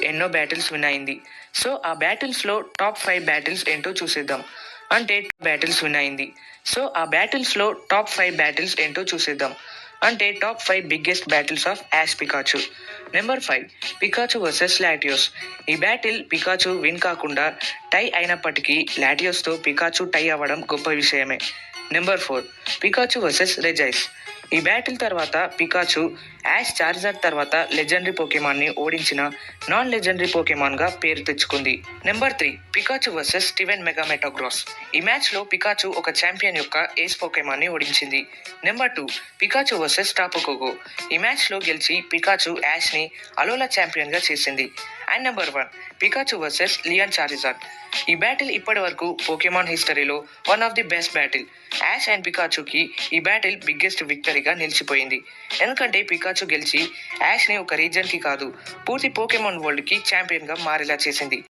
ఎన్నో battles win అయింది. So ఆ బ్యాటిల్స్లో టాప్ 5 బ్యాటిల్స్ ఏంటో చూసేద్దాం. అంటే బ్యాటిల్స్ విన్ అయింది. సో ఆ బ్యాటిల్స్లో టాప్ 5 బ్యాటిల్స్ ఏంటో చూసేద్దాం. అంటే top 5 biggest battles of Ash Pikachu. Number 5 Pikachu versus Latios. ఈ బ్యాటిల్ పికాచు విన్ కాకుండా టై అయినప్పటికీ లాటియోస్తో పికాచు టై అవ్వడం గొప్ప విషయమే. Number 4 Pikachu versus Regice. ఈ బ్యాటిల్ తర్వాత పికాచు యాష్ చార్జర్ తర్వాత లెజెండరీ పోకెమాన్ ని ఓడించిన నాన్ లెజెండరీ పోకెమాన్ గా పేరు తెచ్చుకుంది. Number 3 Pikachu versus Steven Mega Metagross. ఈ మ్యాచ్ లో పికాచు ఒక ఛాంపియన్ యొక్క ఏస్ పోకెమాన్ ని ఓడించింది. Number 2 Pikachu versus Tapu Koko. ఈ మ్యాచ్ లో గెలిచి పికాచు యాష్ ని అలోలా ఛాంపియన్ గా చేసింది. And number 1 Pikachu versus Leon Charizard. ఈ బ్యాటిల్ ఇప్పటి వరకు పోకెమాన్ హిస్టరీలో one of the best battle. Ash and పికాచుకి ఈ బ్యాటిల్ బిగ్గెస్ట్ విక్టరీగా నిలిచిపోయింది. ఎందుకంటే పికాచు గెలిచి యాష్ ని ఒక రీజన్ కి కాదు పూర్తి పోకెమాన్ వరల్డ్ కి ఛాంపియన్ గా మారేలా చేసింది.